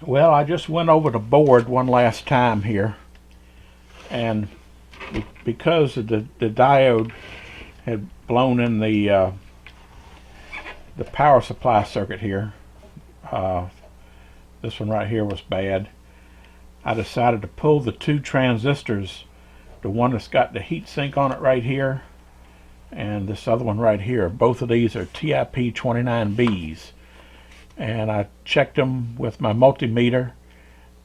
Well, I just went over the board one last time here, and because the diode had blown in the power supply circuit here, this one right here was bad. I decided to pull the two transistors, the one that's got the heat sink on it right here, and this other one right here. Both of these are TIP29Bs, and I checked them with my multimeter,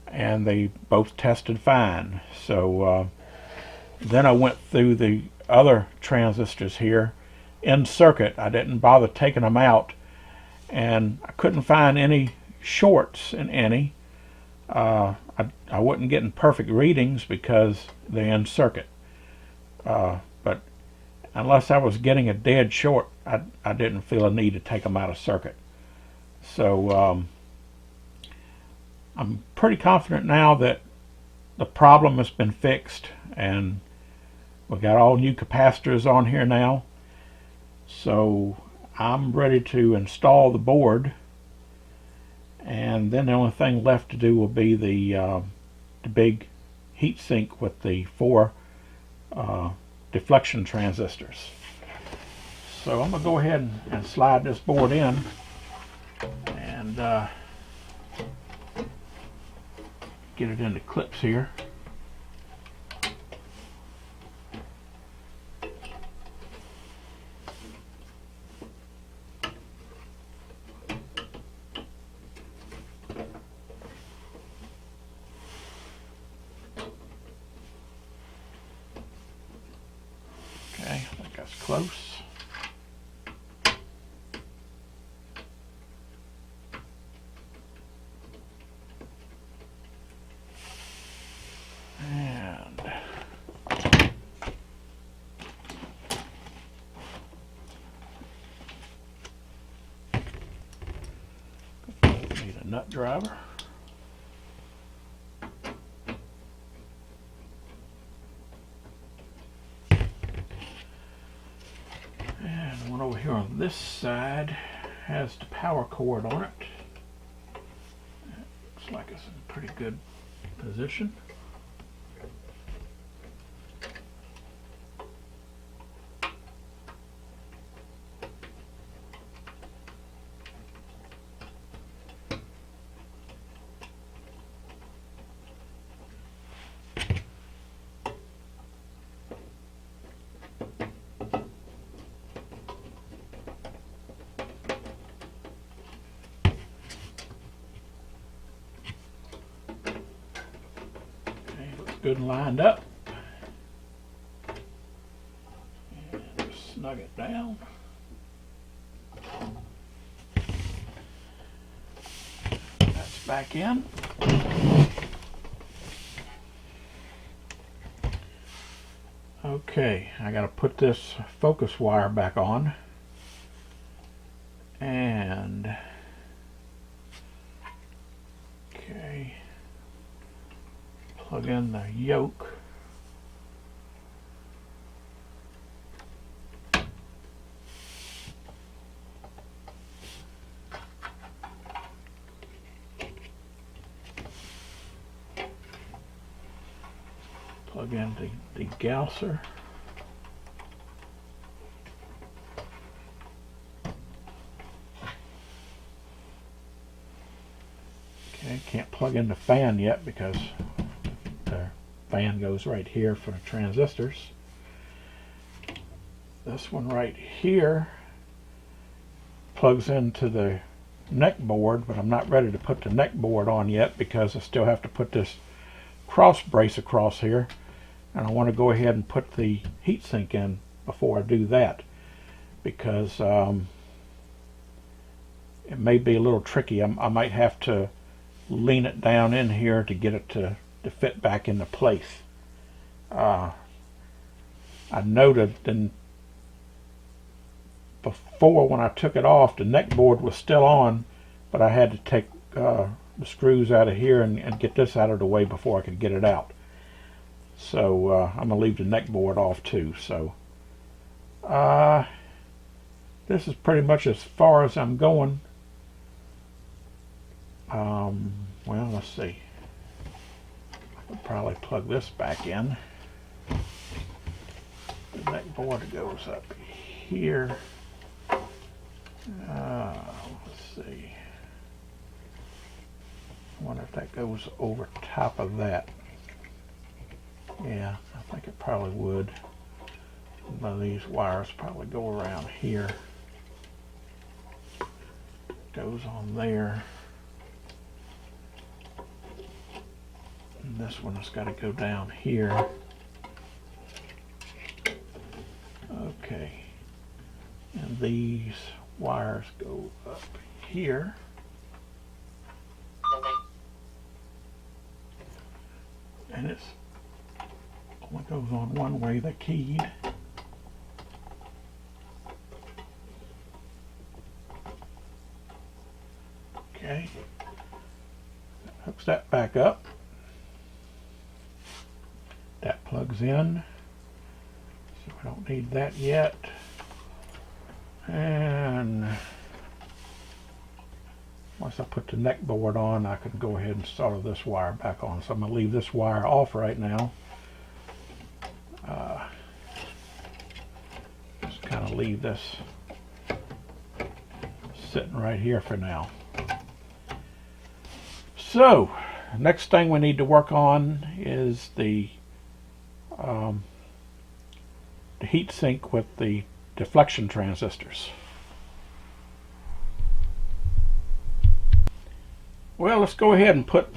and they both tested fine. So then I went through the other transistors here in circuit. I didn't bother taking them out, and I couldn't find any shorts in any. I wasn't getting perfect readings because they're in circuit. But unless I was getting a dead short, I didn't feel a need to take them out of circuit. So I'm pretty confident now that the problem has been fixed, and we got all new capacitors on here now. So I'm ready to install the board, and then the only thing left to do will be the big heat sink with the 4 deflection transistors. So I'm going to go ahead and slide this board in, and get it into clips here. Okay, I think that's close. And need a nut driver. And one over here on this side has the power cord on it. Looks like it's in pretty good position. Good and lined up. And just snug it down. That's back in. Okay, I got to put this focus wire back on. And okay, plug in the yoke. Plug in the gausser. Okay, can't plug in the fan yet because the fan goes right here for the transistors. This one right here plugs into the neck board, but I'm not ready to put the neck board on yet because I still have to put this cross brace across here, and I want to go ahead and put the heatsink in before I do that, because it may be a little tricky. I might have to lean it down in here to get it to fit back into place. I noted then before, when I took it off, the neck board was still on, but I had to take the screws out of here and get this out of the way before I could get it out. So I'm going to leave the neck board off too. So this is pretty much as far as I'm going. Well, let's see. I could probably plug this back in. The neck board goes up here. Let's see. I wonder if that goes over top of that. Yeah, I think it probably would. One of these wires probably go around here. Goes on there. And this one has got to go down here. Okay. And these wires go up here. And it's only goes on one way, the keyed. Okay. Hooks that back up. That plugs in. So we don't need that yet. And once I put the neck board on, I can go ahead and solder this wire back on. So I'm going to leave this wire off right now. Just kind of leave this sitting right here for now. So, next thing we need to work on is the heat sink with the deflection transistors. Well, let's go ahead and put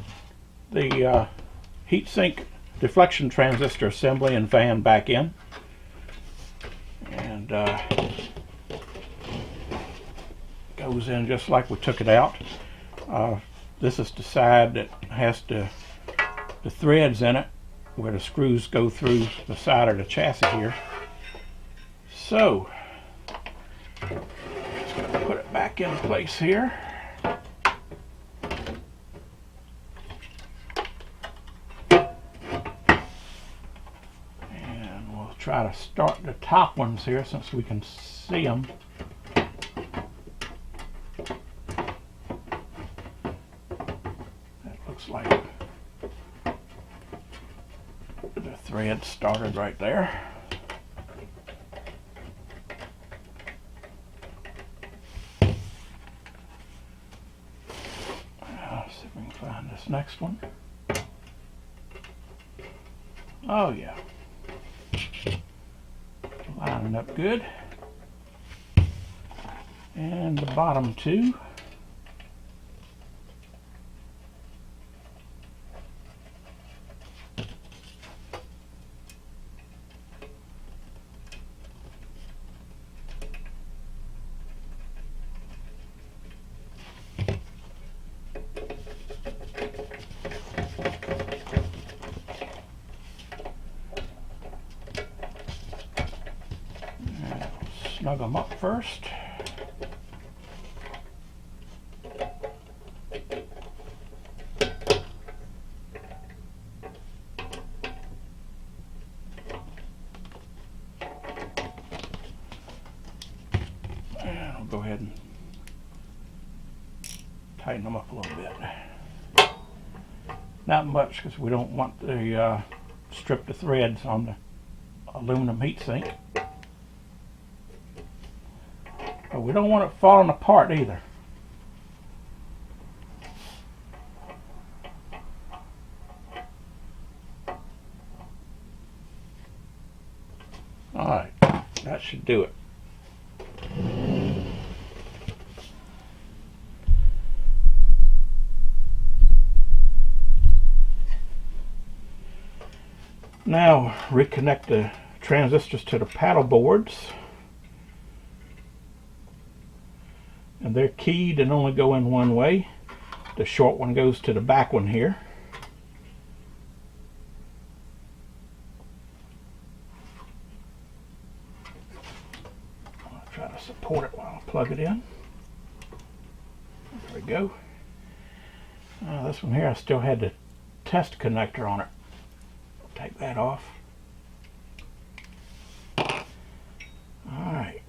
the heatsink deflection transistor assembly and fan back in. And goes in just like we took it out. This is the side that has the threads in it where the screws go through the side of the chassis here. So, just going to put it back in place here. And we'll try to start the top ones here since we can see them. That looks like the thread started right there. See if we can find this next one. Oh yeah. Lining up good. And the bottom two. Snug them up first. And I'll go ahead and tighten them up a little bit. Not much because we don't want to strip the threads on the aluminum heatsink. But we don't want it falling apart either. Alright, that should do it. Now reconnect the transistors to the paddle boards. And they're keyed and only go in one way. The short one goes to the back one here. I'll try to support it while I plug it in. There we go. This one here I still had the test connector on it. Take that off. Alright.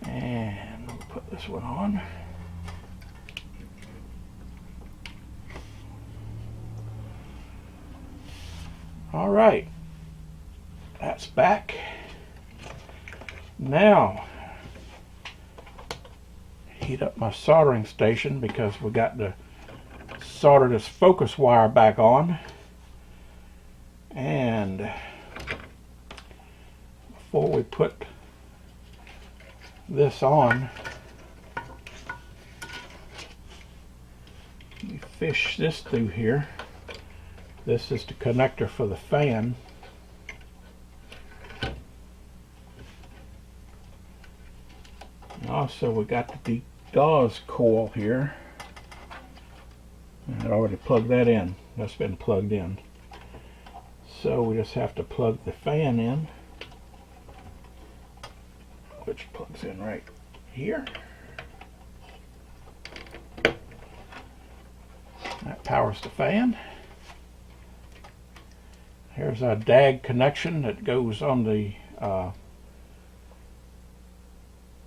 And we'll put this one on. All right, that's back. Now, heat up my soldering station because we got to solder this focus wire back on. And before we put this on, let me fish this through here. This is the connector for the fan. Also, we got the gauze coil here. I already plugged that in. That's been plugged in. So we just have to plug the fan in, which plugs in right here. That powers the fan. Here's a DAG connection that goes on the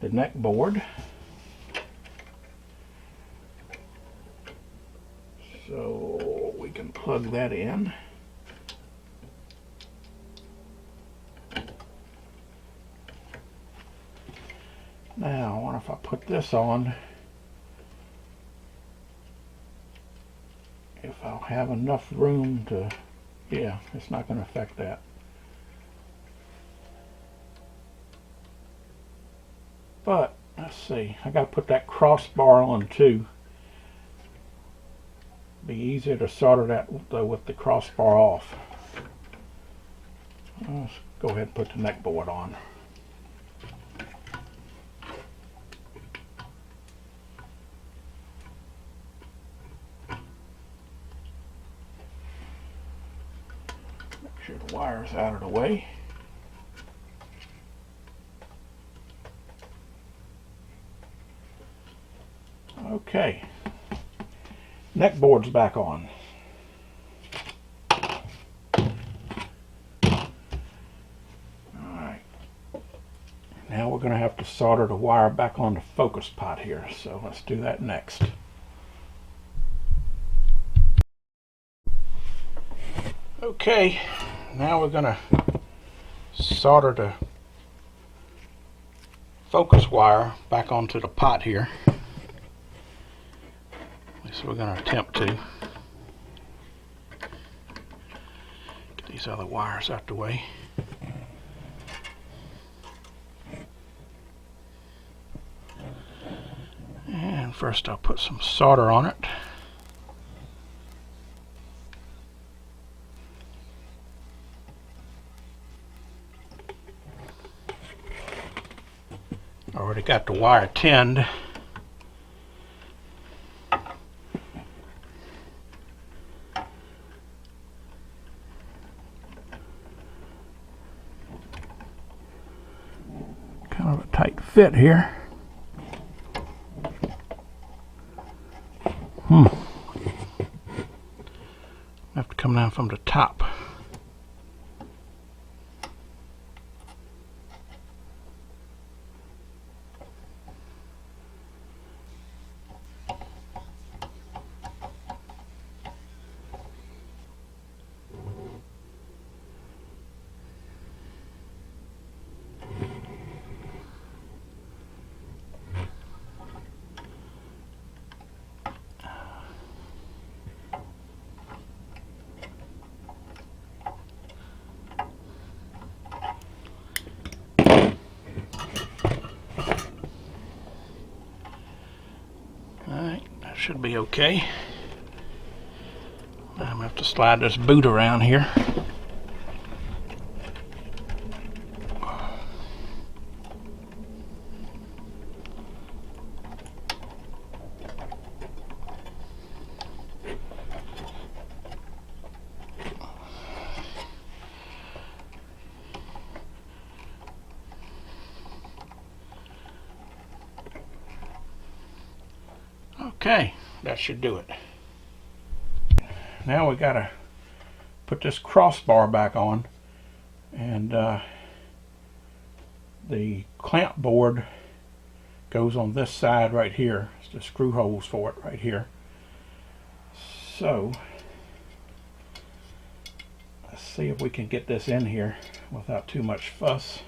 neck board. So we can plug that in. Now, I wonder if I put this on, if I'll have enough room to, yeah, it's not going to affect that. But, let's see, I got to put that crossbar on too. Be easier to solder that though with the crossbar off. Let's go ahead and put the neck board on. Make sure the wire's out of the way. Okay, neck board's back on. Alright, now we're going to have to solder the wire back on the focus pot here, so let's do that next. Okay, now we're going to solder the focus wire back onto the pot here. So we're going to attempt to get these other wires out the way. And first I'll put some solder on it. Already got the wire tinned. Kind of a tight fit here. Have to come down from the top. Should be okay. I'm going to have to slide this boot around here. Okay, that should do it. Now we gotta put this crossbar back on, and the clamp board goes on this side right here. It's the screw holes for it right here. So let's see if we can get this in here without too much fuss.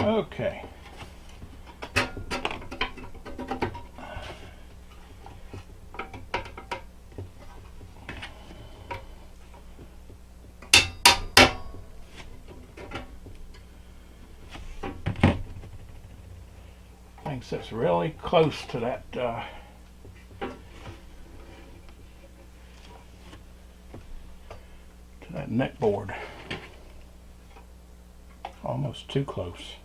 Okay. Thing sits really close to that neck board. Almost too close.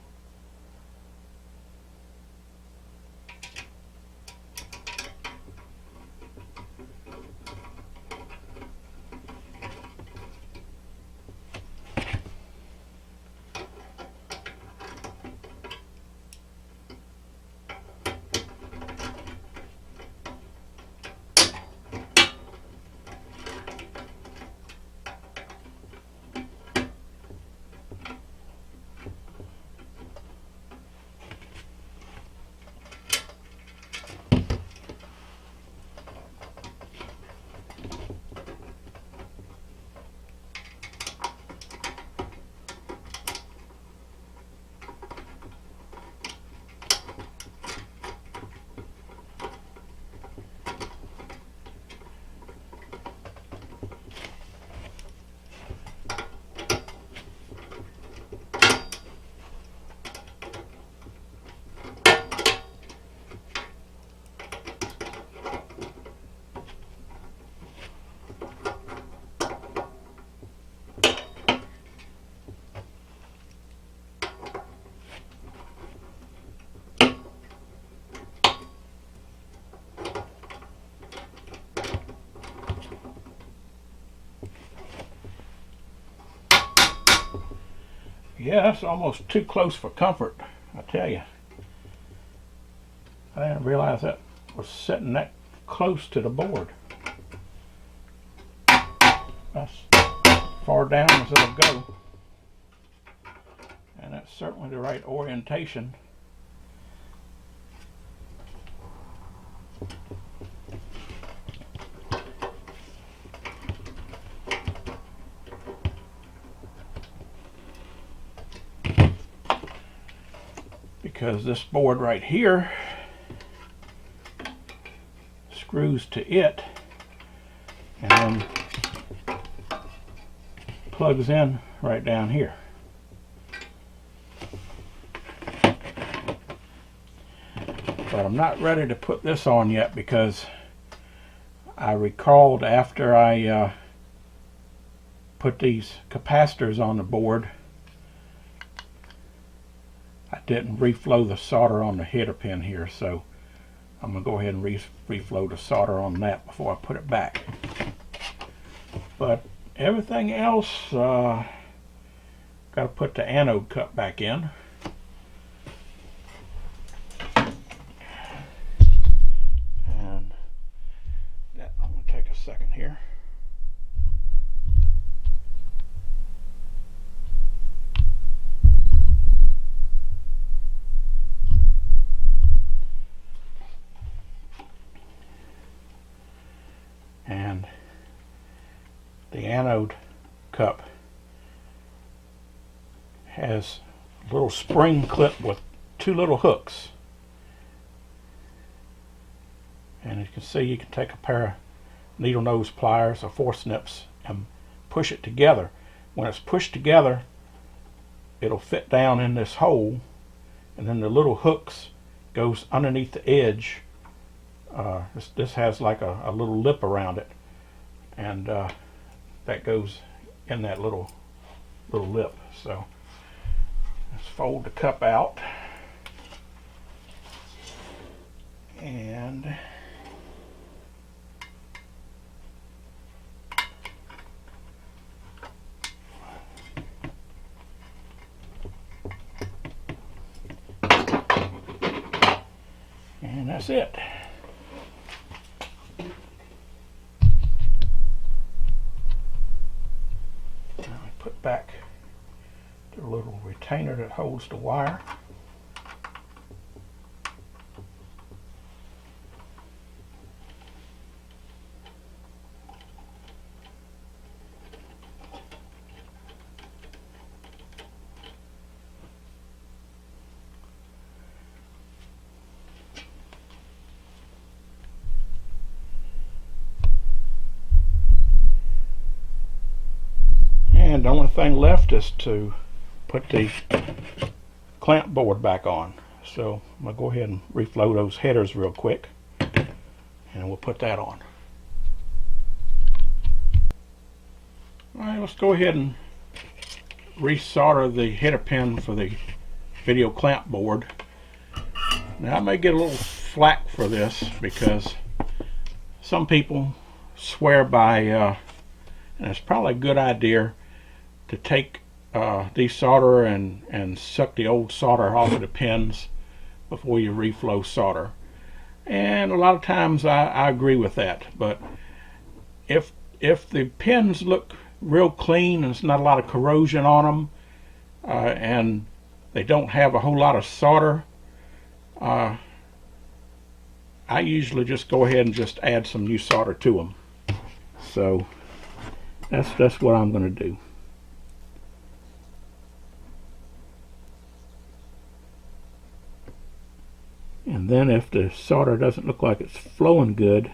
Yeah, that's almost too close for comfort, I tell you. I didn't realize that was sitting that close to the board. That's far down as it'll go. And that's certainly the right orientation. Because this board right here screws to it and then plugs in right down here. But I'm not ready to put this on yet because I recalled after I put these capacitors on the board, I didn't reflow the solder on the header pin here, so I'm going to go ahead and reflow the solder on that before I put it back. But everything else, got to put the anode cup back in. And that, I'm going to take a second here. And the anode cup has a little spring clip with two little hooks, and you can see you can take a pair of needle nose pliers or forceps and push it together. When it's pushed together, it'll fit down in this hole, and then the little hooks goes underneath the edge. This has like a little lip around it, and that goes in that little lip. So let's fold the cup out, and that's it. Now I put back the little retainer that holds the wire. And the only thing left is to put the clamp board back on. So I'm going to go ahead and reflow those headers real quick, and we'll put that on. Alright, let's go ahead and resolder the header pin for the video clamp board. Now I may get a little flack for this because some people swear by, and it's probably a good idea to take desolder and suck the old solder off of the pins before you reflow solder. And a lot of times I agree with that, but if the pins look real clean and there's not a lot of corrosion on them, and they don't have a whole lot of solder, I usually just go ahead and just add some new solder to them. So that's what I'm going to do. And then if the solder doesn't look like it's flowing good,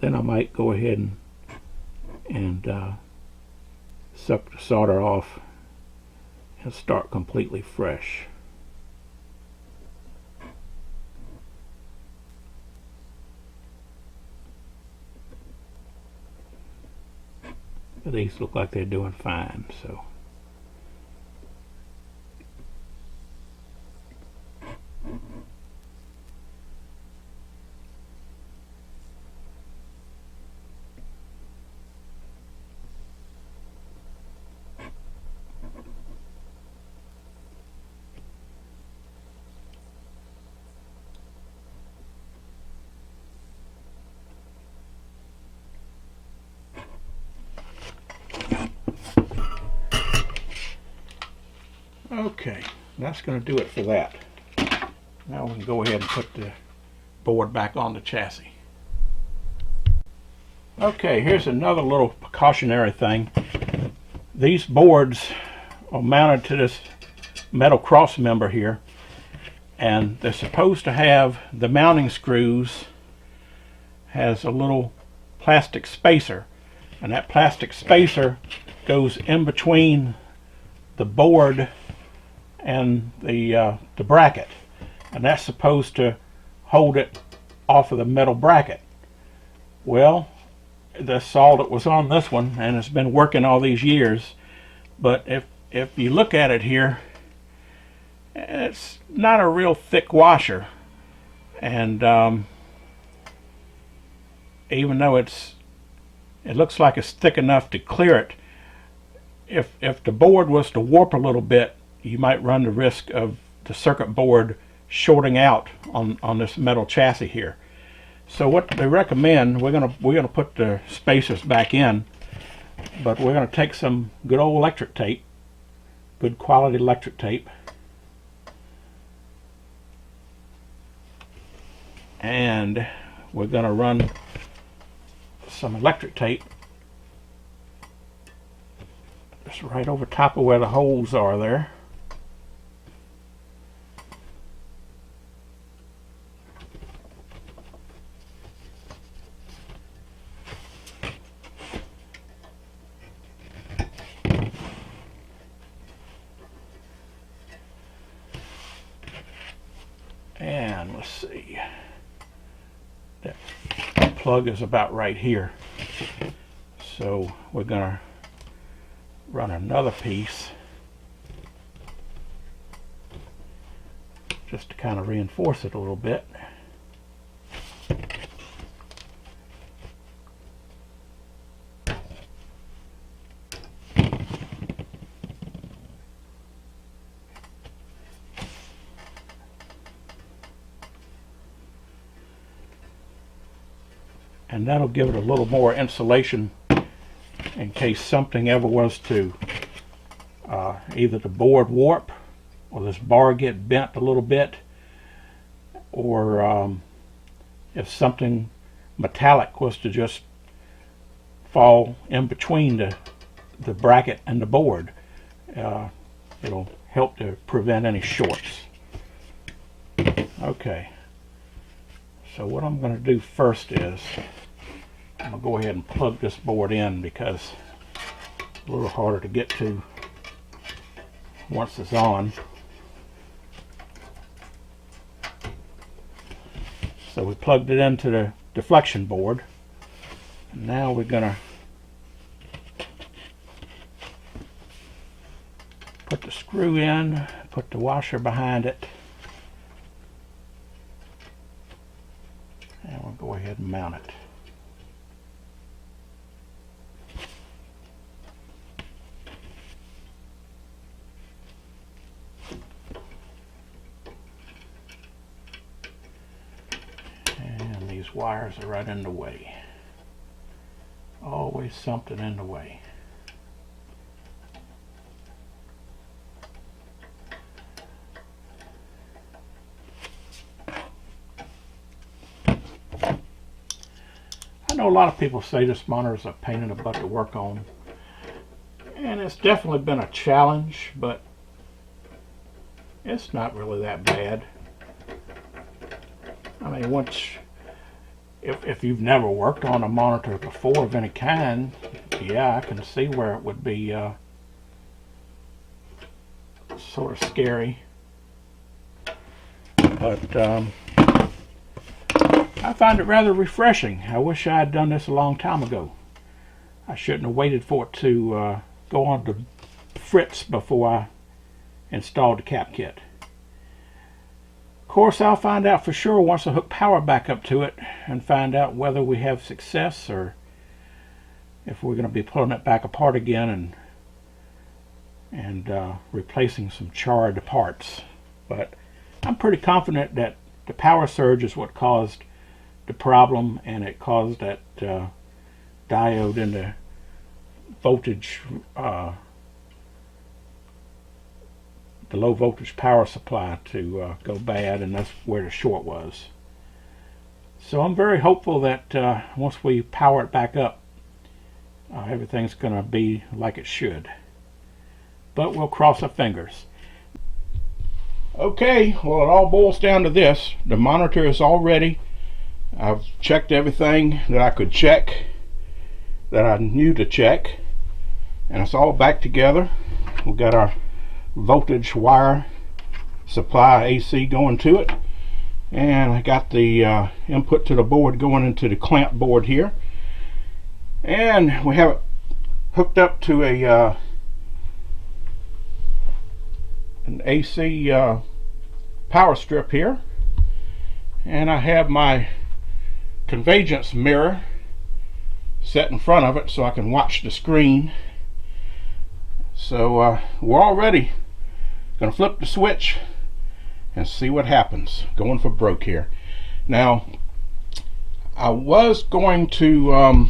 then I might go ahead and suck the solder off and start completely fresh. But these look like they're doing fine, so. Okay, that's going to do it for that. Now we can go ahead and put the board back on the chassis. Okay, here's another little precautionary thing. These boards are mounted to this metal cross member here, and they're supposed to have the mounting screws has a little plastic spacer, and that plastic spacer goes in between the board and the bracket, and that's supposed to hold it off of the metal bracket. Well, that's all that was on this one, and it's been working all these years. But if you look at it here, it's not a real thick washer, and even though it looks like it's thick enough to clear it, if the board was to warp a little bit, you might run the risk of the circuit board shorting out on this metal chassis here. So what they recommend, we're gonna put the spacers back in, but we're gonna take some good old electric tape, good quality electric tape, and we're gonna run some electric tape just right over top of where the holes are there. And let's see, that plug is about right here. So we're gonna run another piece just to kind of reinforce it a little bit. and that'll give it a little more insulation in case something ever was to either the board warp or this bar get bent a little bit, or if something metallic was to just fall in between the bracket and the board. It'll help to prevent any shorts. Okay, so what I'm going to do first is I'm going to go ahead and plug this board in, because it's a little harder to get to once it's on. So we plugged it into the deflection board. Now we're going to put the screw in, put the washer behind it, and we'll go ahead and mount it. And these wires are right in the way. Always something in the way. I know a lot of people say this monitor is a pain in the butt to work on, and it's definitely been a challenge, but it's not really that bad. I mean, if you've never worked on a monitor before of any kind, yeah, I can see where it would be sort of scary. But I find it rather refreshing. I wish I had done this a long time ago. I shouldn't have waited for it to go on to Fritz before I installed the cap kit. Of course, I'll find out for sure once I hook power back up to it and find out whether we have success or if we're going to be pulling it back apart again and replacing some charred parts. But I'm pretty confident that the power surge is what caused the problem, and it caused that diode in the voltage, the low voltage power supply to go bad, and that's where the short was. So I'm very hopeful that once we power it back up, everything's going to be like it should. But we'll cross our fingers. Okay, well, it all boils down to this. The monitor is all ready. I've checked everything that I could check, that I knew to check, and it's all back together. We've got our voltage wire supply AC going to it, and I got the input to the board going into the clamp board here, and we have it hooked up to a an AC power strip here, and I have my convergence mirror set in front of it so I can watch the screen. So we're all ready. Gonna flip the switch and see what happens. Going for broke here. Now, I was going to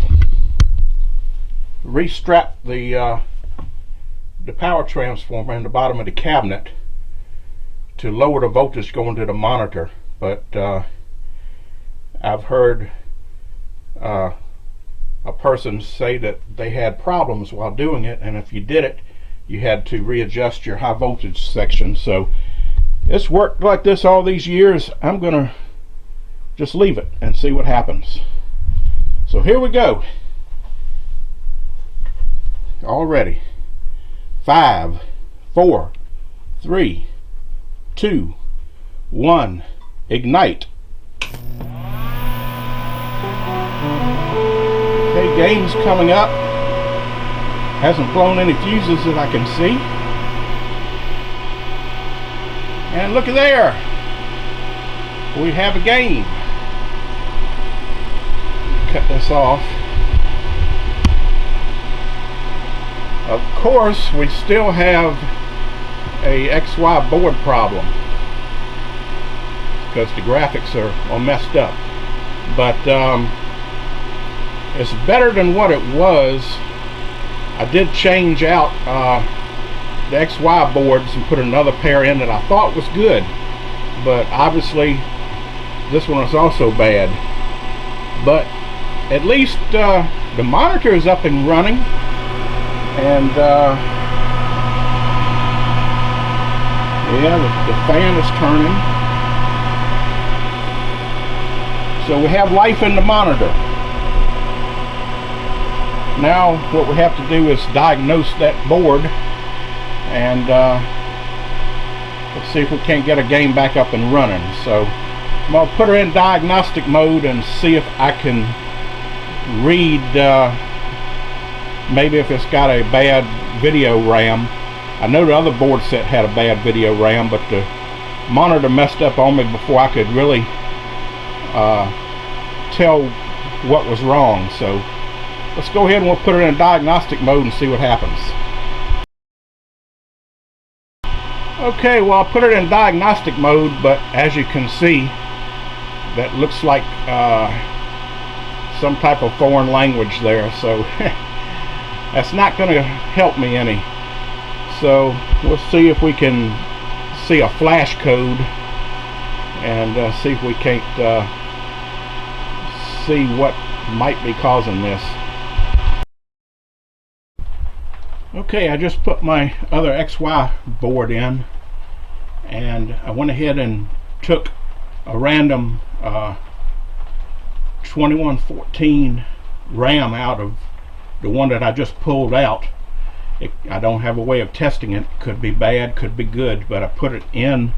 restrap the power transformer in the bottom of the cabinet to lower the voltage going to the monitor, but I've heard a person say that they had problems while doing it, and if you did it, you had to readjust your high voltage section. So it's worked like this all these years. I'm gonna just leave it and see what happens. So here we go. All ready. 5, 4, 3, 2, 1, ignite. Okay, game's coming up. Hasn't blown any fuses that I can see. And look at there. We have a game. Cut this off. Of course, we still have a XY board problem because the graphics are all messed up. But it's better than what it was. I did change out the XY boards and put another pair in that I thought was good, but obviously this one is also bad. But at least the monitor is up and running, and yeah, the fan is turning. So we have life in the monitor. Now what we have to do is diagnose that board, and let's see if we can't get a game back up and running. So I'm going to put her in diagnostic mode and see if I can read maybe if it's got a bad video RAM. I know the other board set had a bad video RAM, but the monitor messed up on me before I could really tell what was wrong. So let's go ahead and we'll put it in diagnostic mode and see what happens. Okay, well, I put it in diagnostic mode, but as you can see, that looks like some type of foreign language there, so that's not going to help me any. So we'll see if we can see a flash code and see if we can't see what might be causing this. Okay, I just put my other XY board in, and I went ahead and took a random 2114 RAM out of the one that I just pulled out. I don't have a way of testing it. Could be bad, could be good, but I put it in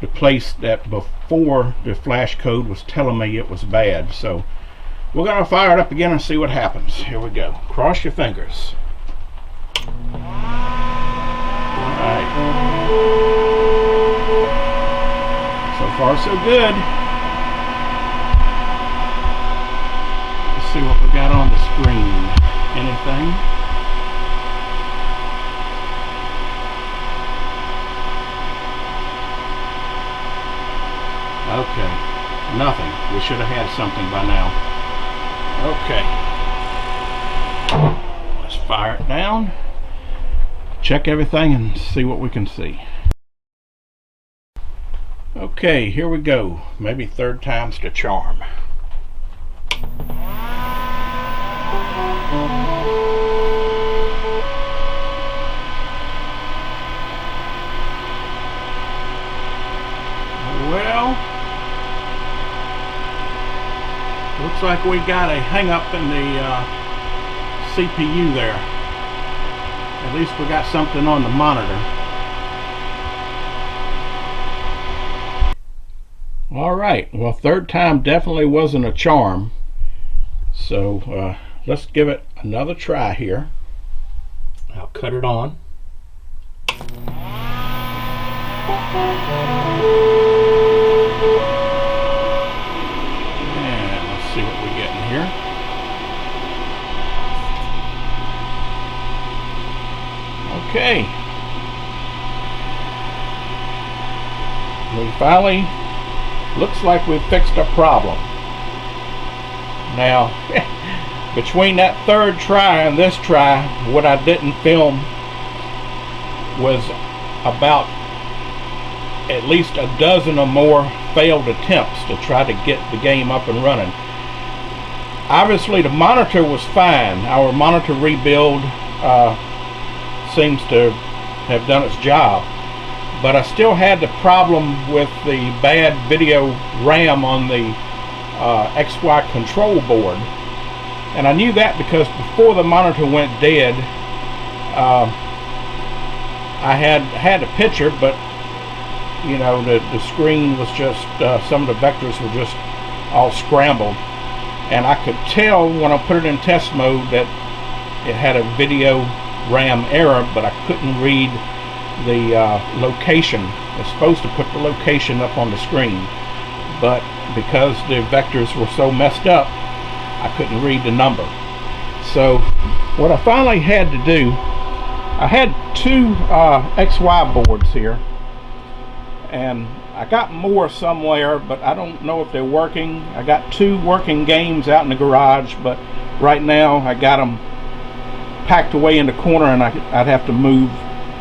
the place that before the flash code was telling me it was bad. So we're going to fire it up again and see what happens. Here we go. Cross your fingers. Alright. So far so good. Let's see what we got on the screen. Anything? Okay, nothing. We should have had something by now. Okay. Let's fire it down. Check everything and see what we can see. Okay, here we go. Maybe third time's the charm. Well, looks like we got a hang up in the CPU there. At least we got something on the monitor. Alright, well, third time definitely wasn't a charm. So let's give it another try here. I'll cut it on. And let's see what we get in here. Okay. We finally, looks like we've fixed a problem. Now, between that third try and this try, what I didn't film was about at least a dozen or more failed attempts to try to get the game up and running. Obviously the monitor was fine. Our monitor rebuild seems to have done its job, but I still had the problem with the bad video RAM on the XY control board, and I knew that because before the monitor went dead, I had a picture, but you know, the screen was just some of the vectors were just all scrambled, and I could tell when I put it in test mode that it had a video RAM error, but I couldn't read the location. It's supposed to put the location up on the screen, but because the vectors were so messed up, I couldn't read the number. So what I finally had to do, I had two XY boards here, and I got more somewhere, but I don't know if they're working. I got two working games out in the garage, but right now I got them packed away in the corner, and I'd have to move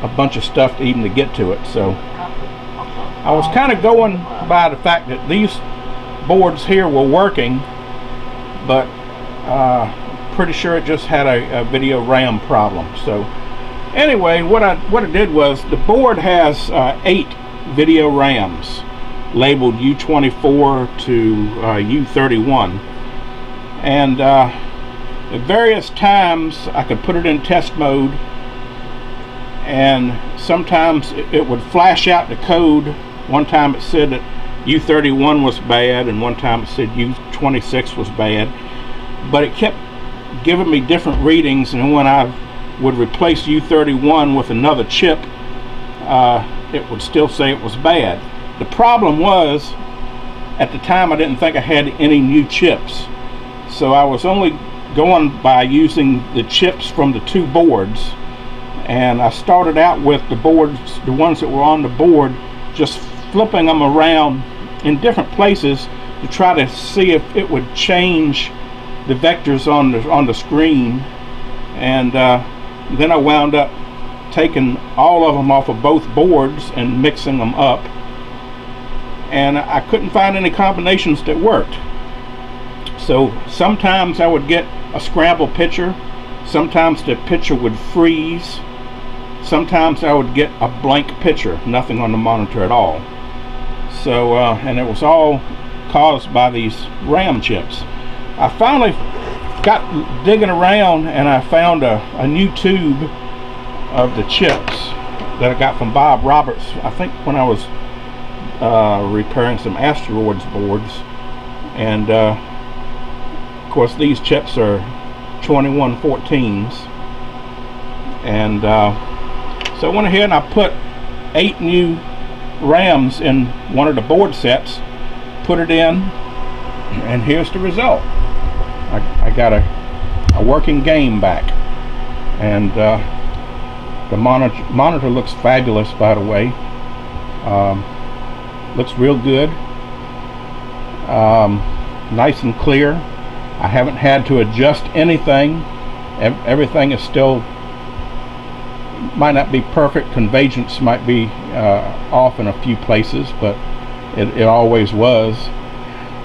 a bunch of stuff to even to get to it. So I was kind of going by the fact that these boards here were working, but pretty sure it just had a video RAM problem. So anyway, what I did was, the board has 8 video RAMs labeled U24 to U31, and at various times I could put it in test mode, and sometimes it would flash out the code. One time it said that U31 was bad, and one time it said U26 was bad, but it kept giving me different readings, and when I would replace U31 with another chip, it would still say it was bad. The problem was, at the time I didn't think I had any new chips, so I was only going by using the chips from the 2 boards, and I started out with the boards, the ones that were on the board, just flipping them around in different places to try to see if it would change the vectors on the screen, and then I wound up taking all of them off of both boards and mixing them up, and I couldn't find any combinations that worked. So sometimes I would get a scramble picture, sometimes the picture would freeze, sometimes I would get a blank picture, nothing on the monitor at all. So and it was all caused by these RAM chips. I finally got digging around, and I found a new tube of the chips that I got from Bob Roberts, I think when I was repairing some Asteroids boards. And of course these chips are 2114s, and so I went ahead and I put 8 new RAMs in one of the board sets, put it in, and here's the result. I got a working game back, and the monitor looks fabulous, by the way. Looks real good, nice and clear. I haven't had to adjust anything. Everything is still, might not be perfect, convergence might be off in a few places, but it always was.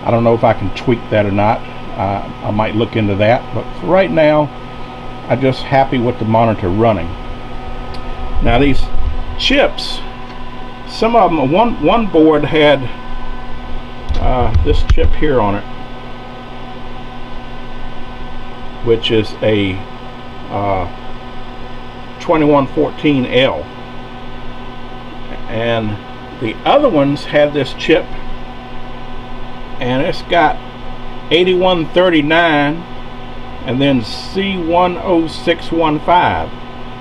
I don't know if I can tweak that or not. I might look into that, but for right now I'm just happy with the monitor running. Now these chips, some of them, one board had this chip here on it, which is a 2114L, and the other ones had this chip, and it's got 8139 and then C10615.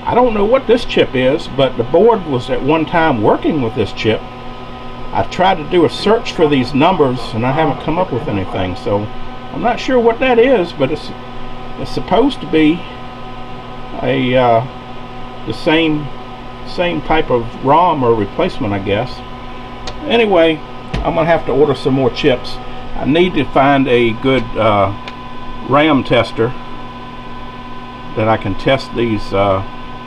I don't know what this chip is, but the board was at one time working with this chip. I tried to do a search for these numbers and I haven't come up with anything, so I'm not sure what that is, but it's supposed to be the same type of ROM or replacement, I guess. Anyway, I'm gonna have to order some more chips. I need to find a good RAM tester that I can test these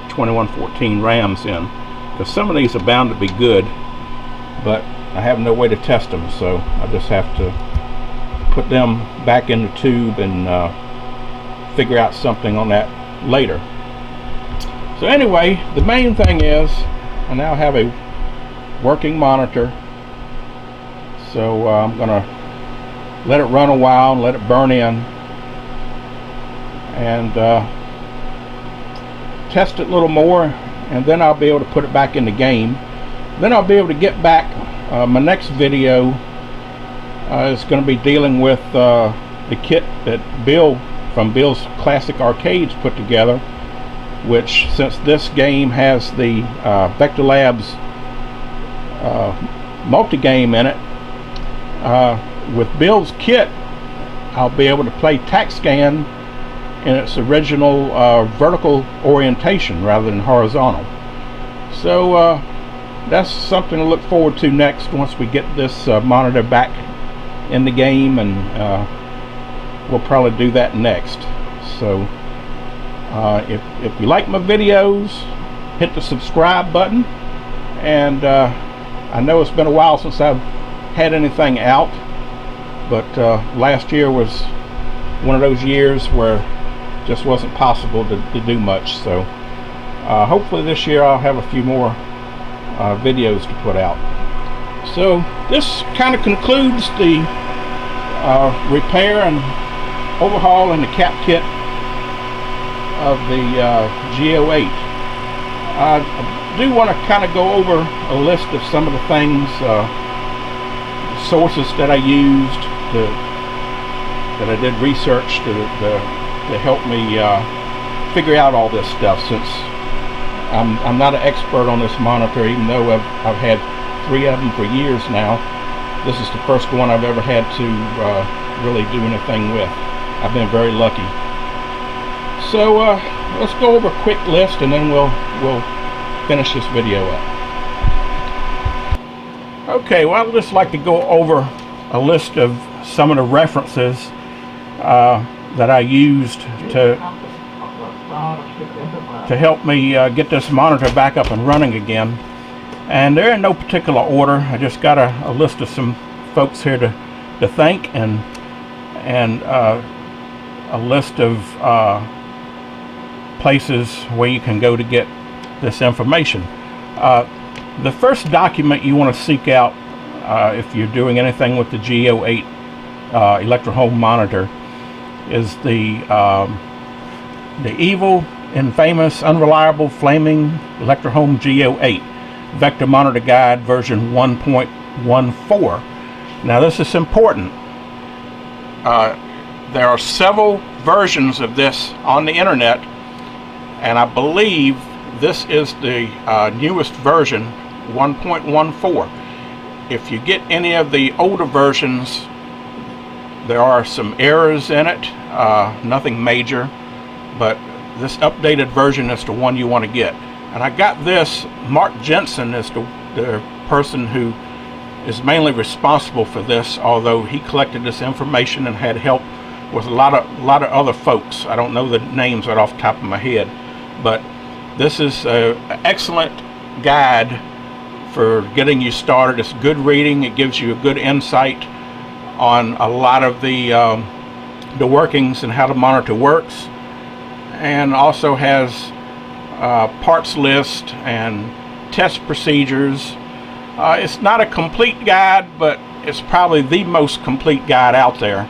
2114 RAMs in, because some of these are bound to be good, but I have no way to test them, so I just have to put them back in the tube and figure out something on that later. So anyway, the main thing is I now have a working monitor, so I'm gonna let it run a while and let it burn in, and test it a little more, and then I'll be able to put it back in the game. Then I'll be able to get back. My next video is going to be dealing with the kit that Bill from Bill's Classic Arcades put together, which, since this game has the Vector Labs multi-game in it, with Bill's kit I'll be able to play TACScan in its original vertical orientation rather than horizontal. So that's something to look forward to next, once we get this monitor back in the game, and we'll probably do that next. So if you like my videos, hit the subscribe button. And I know it's been a while since I've had anything out, but last year was one of those years where it just wasn't possible to do much. So hopefully this year I'll have a few more videos to put out. So this kind of concludes the repair and overhaul and the cap kit of the G08. I do want to kind of go over a list of some of the things, sources that I used, that I did research to help me figure out all this stuff, since I'm not an expert on this monitor, even though I've had 3 of them for years now. This is the first one I've ever had to really do anything with. I've been very lucky. So let's go over a quick list, and then we'll finish this video up. Okay, well, I'd just like to go over a list of some of the references that I used to help me get this monitor back up and running again. And they're in no particular order. I just got a list of some folks here to thank, and a list of places where you can go to get this information. The first document you want to seek out if you're doing anything with the G08 Electro-Home monitor is the evil, infamous, unreliable, flaming Electro-Home G08 Vector Monitor Guide version 1.14. Now this is important. There are several versions of this on the internet, and I believe this is the newest version, 1.14. If you get any of the older versions, there are some errors in it, nothing major, but this updated version is the one you want to get. And I got this. Mark Jensen is the person who is mainly responsible for this, although he collected this information and had help with a lot of other folks. I don't know the names right off the top of my head, but this is an excellent guide for getting you started. It's good reading. It gives you a good insight on a lot of the workings and how the monitor works, and also has parts list and test procedures. It's not a complete guide, but it's probably the most complete guide out there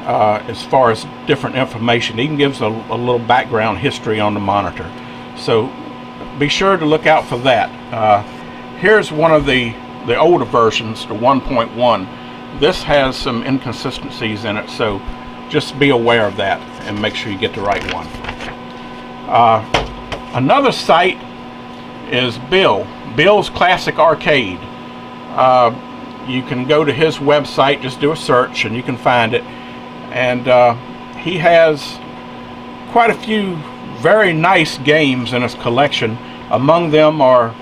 as far as different information. It even gives a little background history on the monitor. So be sure to look out for that. Here's one of the older versions, the 1.1. This has some inconsistencies in it, so just be aware of that and make sure you get the right one. Another site is Bill's Classic Arcade. You can go to his website, just do a search and you can find it. And he has quite a few very nice games in his collection. Among them are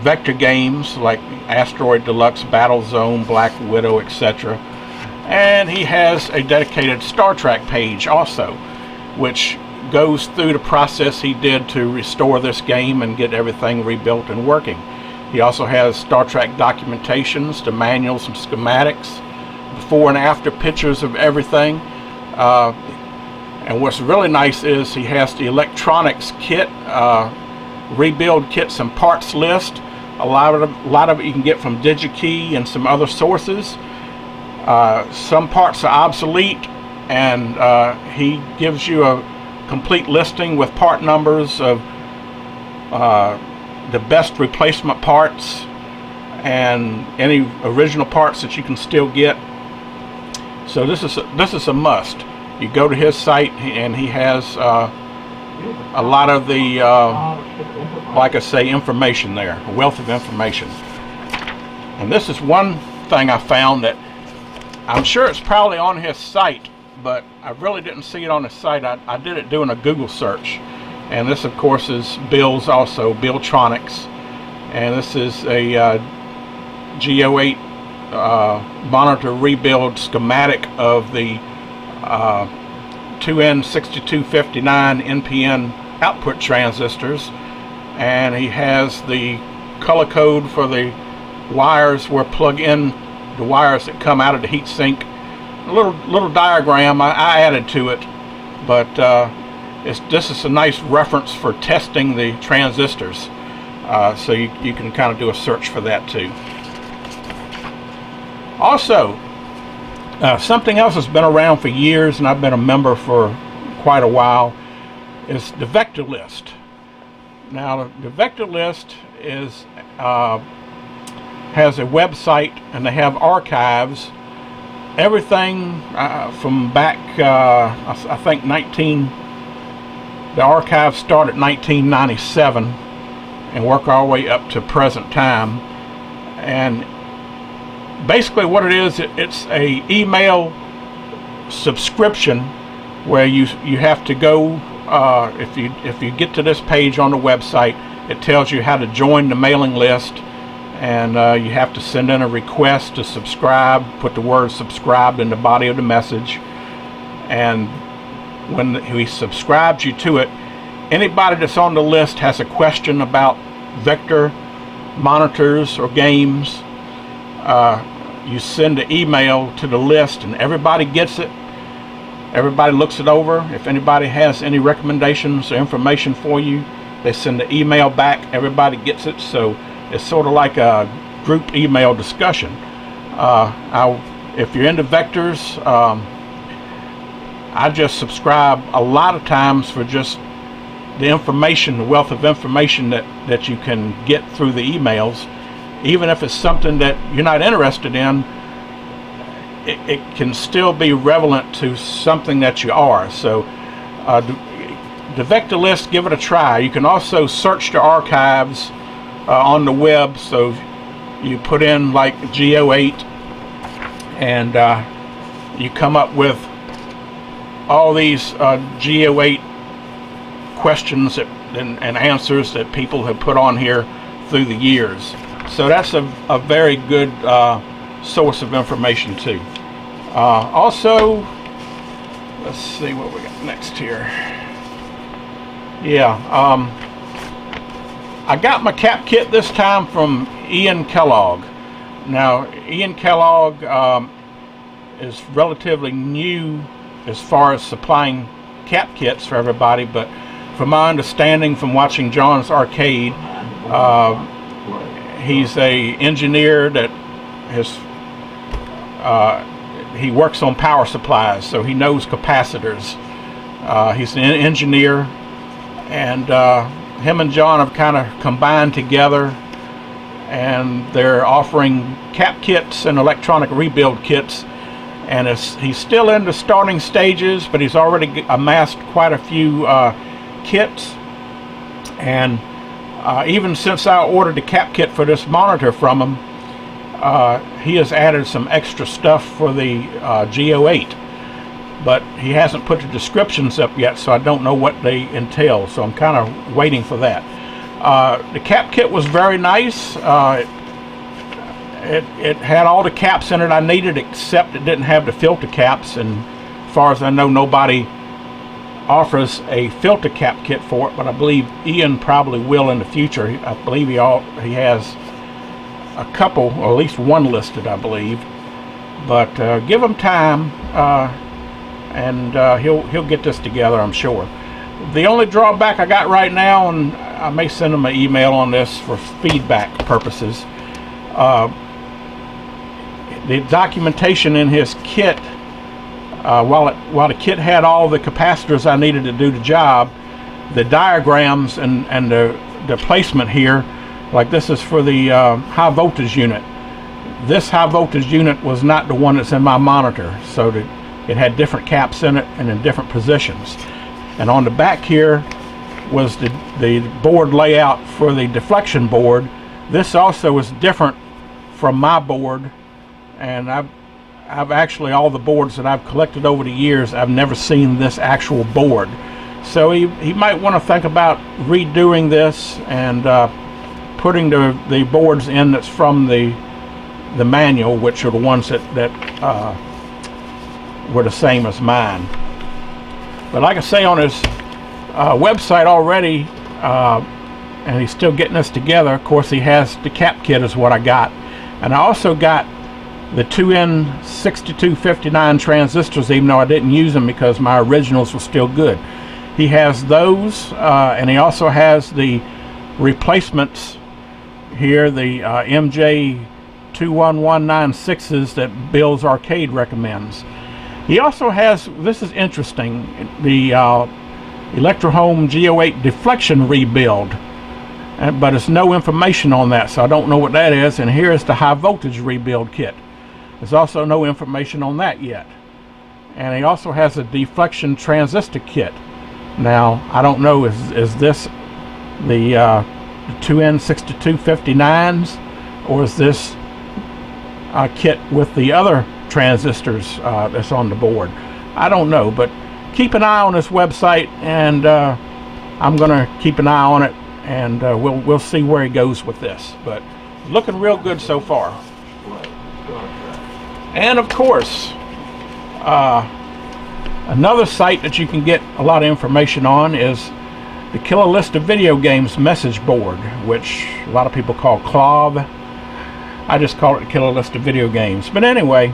vector games like Asteroid Deluxe, Battle Zone, Black Widow, etc. And he has a dedicated Star Trek page also, which goes through the process he did to restore this game and get everything rebuilt and working. He also has Star Trek documentations, the manuals and schematics, before and after pictures of everything. And what's really nice is he has the electronics kit, rebuild kits and parts list. A lot of it you can get from DigiKey and some other sources. Some parts are obsolete, and he gives you a complete listing with part numbers of the best replacement parts and any original parts that you can still get. So this is a must. You go to his site and he has a lot of the like I say, information there, a wealth of information. And this is one thing I found that I'm sure it's probably on his site, but I really didn't see it on his site. I did it doing a Google search. And this, of course, is Bill's also, Billtronics. And this is a G08 monitor rebuild schematic of the 2N6259 NPN output transistors, and he has the color code for the wires where plug in the wires that come out of the heatsink. A little diagram I added to it, but this is a nice reference for testing the transistors, so you can kind of do a search for that too. Also, something else that's been around for years, and I've been a member for quite a while, is the Vector List. Now, the Vector List is has a website, and they have archives. Everything from back, I think the archives start at 1997 and work all the way up to present time. And basically what it is, it's a email subscription where you have to go, if you get to this page on the website, it tells you how to join the mailing list, and you have to send in a request to subscribe, put the word subscribed in the body of the message, and when he subscribes you to it, anybody that's on the list has a question about Vector monitors or games, you send an email to the list, and everybody gets it. Everybody looks it over. If anybody has any recommendations or information for you, they send the email back. Everybody gets it, so it's sort of like a group email discussion. If you're into vectors, I just subscribe a lot of times for just the information, the wealth of information that you can get through the emails. Even if it's something that you're not interested in, it can still be relevant to something that you are. So the Vector List, give it a try. You can also search the archives on the web. So you put in like G08, and you come up with all these G08 questions and answers that people have put on here through the years. So that's a very good source of information too. Also, let's see what we got next here. Yeah, I got my cap kit this time from Ian Kellogg. Now, Ian Kellogg is relatively new as far as supplying cap kits for everybody, but from my understanding from watching John's Arcade, he's a engineer that has he works on power supplies, so he knows capacitors. He's an engineer, and him and John have kind of combined together, and they're offering cap kits and electronic rebuild kits. And he's still in the starting stages, but he's already amassed quite a few kits. And even since I ordered the cap kit for this monitor from him, he has added some extra stuff for the G08. But he hasn't put the descriptions up yet, so I don't know what they entail. So I'm kind of waiting for that. The cap kit was very nice. It had all the caps in it I needed, except it didn't have the filter caps, and as far as I know, nobody offers a filter cap kit for it, but I believe Ian probably will in the future. I believe he has a couple, or at least one listed, I believe. But give him time, and he'll get this together, I'm sure. The only drawback I got right now, and I may send him an email on this for feedback purposes, the documentation in his kit, while the kit had all the capacitors I needed to do the job, the diagrams and the placement here, like this is for the high voltage unit. This high voltage unit was not the one that's in my monitor, so it had different caps in it and in different positions. And on the back here was the board layout for the deflection board. This also is different from my board, and I've actually, all the boards that I've collected over the years, I've never seen this actual board. So he might want to think about redoing this and putting the boards in that's from the manual, which are the ones that were the same as mine. But like I say, on his website already, and he's still getting this together. Of course, he has the cap kit is what I got, and I also got the 2N6259 transistors, even though I didn't use them because my originals were still good. He has those, and he also has the replacements here, the MJ21196s that Bill's Arcade recommends. He also has, this is interesting, the Electrohome G08 deflection rebuild, but it's no information on that, so I don't know what that is. And here is the high voltage rebuild kit. There's also no information on that yet. And he also has a deflection transistor kit. Now, I don't know, is this the 2N6259s, or is this a kit with the other transistors that's on the board? I don't know, but keep an eye on this website, and I'm gonna keep an eye on it, and we'll see where he goes with this. But looking real good so far. And of course, another site that you can get a lot of information on is the Killer List of Video Games message board, which a lot of people call KLOV. I just call it the Killer List of Video Games. But anyway,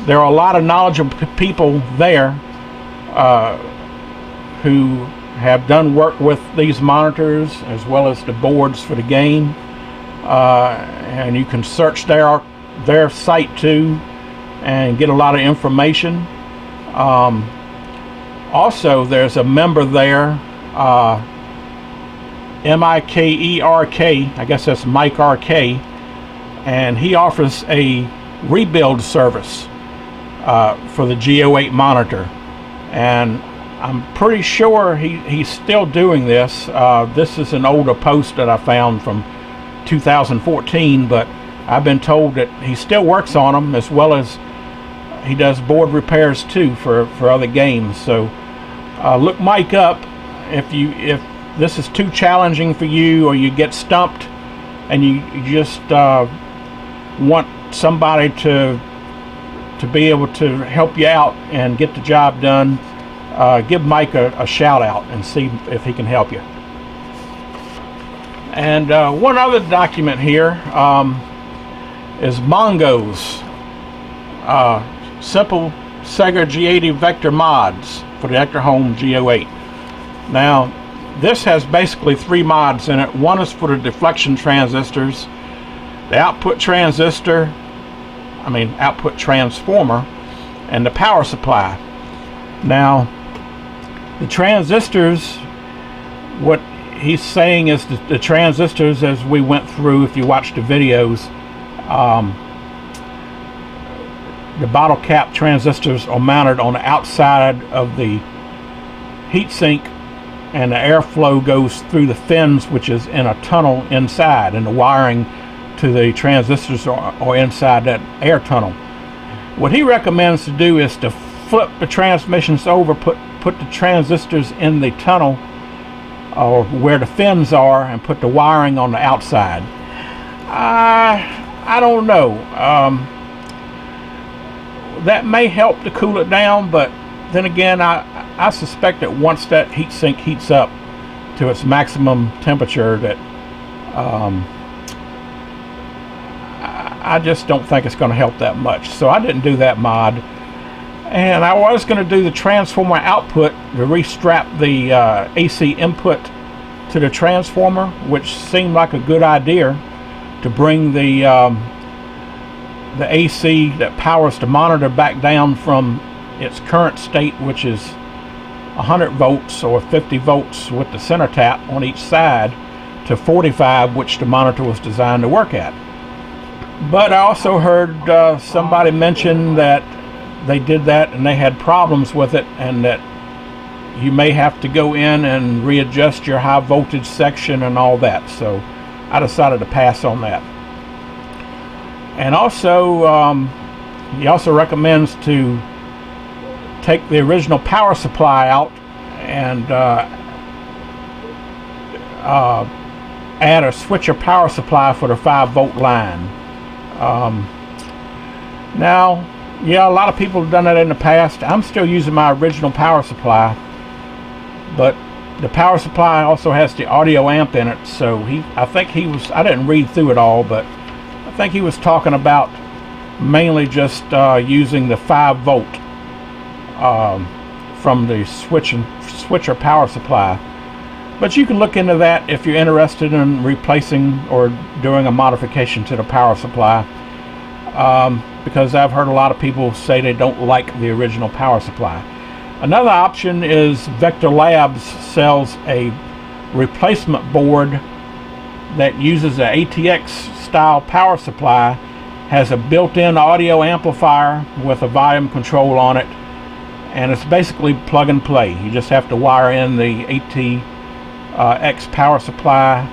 there are a lot of knowledgeable people there who have done work with these monitors as well as the boards for the game, and you can search their site too and get a lot of information. Also, there's a member there, MIKERK, I guess that's Mike RK, and he offers a rebuild service for the G08 monitor, and I'm pretty sure he's still doing this. This is an older post that I found from 2014, but I've been told that he still works on them, as well as he does board repairs too for other games. So look Mike up if this is too challenging for you, or you get stumped and you just want somebody to be able to help you out and get the job done. Give Mike a shout out and see if he can help you. And one other document here is Mongo's simple Sega G80 vector mods for the Electrohome G08. Now, this has basically 3 mods in it. One is for the deflection transistors, the output transistor, output transformer, and the power supply. Now, the transistors, what he's saying is the transistors, as we went through, if you watch the videos, the bottle cap transistors are mounted on the outside of the heatsink, and the airflow goes through the fins, which is in a tunnel inside, and the wiring to the transistors are inside that air tunnel. What he recommends to do is to flip the transmissions over, put the transistors in the tunnel or where the fins are, and put the wiring on the outside. I don't know. That may help to cool it down, but then again, I suspect that once that heatsink heats up to its maximum temperature, that I just don't think it's going to help that much. So I didn't do that mod. And I was going to do the transformer output to restrap the AC input to the transformer, which seemed like a good idea, to bring the AC that powers the monitor back down from its current state, which is 100 volts or 50 volts with the center tap on each side, to 45, which the monitor was designed to work at. But I also heard somebody mention that they did that and they had problems with it, and that you may have to go in and readjust your high voltage section and all that. So I decided to pass on that. And also he also recommends to take the original power supply out and add a switcher power supply for the 5-volt line. Now, Yeah, a lot of people have done that in the past. I'm still using my original power supply, but the power supply also has the audio amp in it. So I think he was, I didn't read through it all, but I think he was talking about mainly just using the 5 volt from the switcher power supply. But you can look into that if you're interested in replacing or doing a modification to the power supply, because I've heard a lot of people say they don't like the original power supply. Another option is Vector Labs sells a replacement board that uses an ATX style power supply, has a built-in audio amplifier with a volume control on it, and it's basically plug and play. You just have to wire in the ATX power supply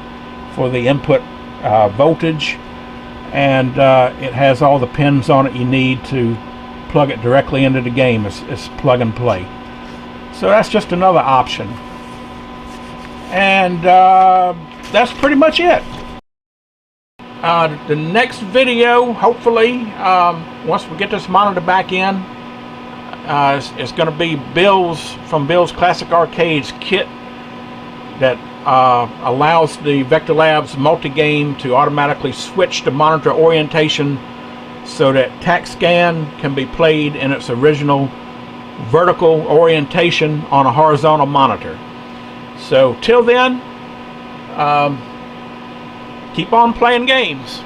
for the input voltage, and it has all the pins on it you need to plug it directly into the game. It's plug and play. So that's just another option. And that's pretty much it. The next video, hopefully, once we get this monitor back in, it's going to be from Bill's Classic Arcades kit that allows the Vector Labs multi-game to automatically switch the monitor orientation so that TAC-SCAN can be played in its original vertical orientation on a horizontal monitor. So till then, keep on playing games.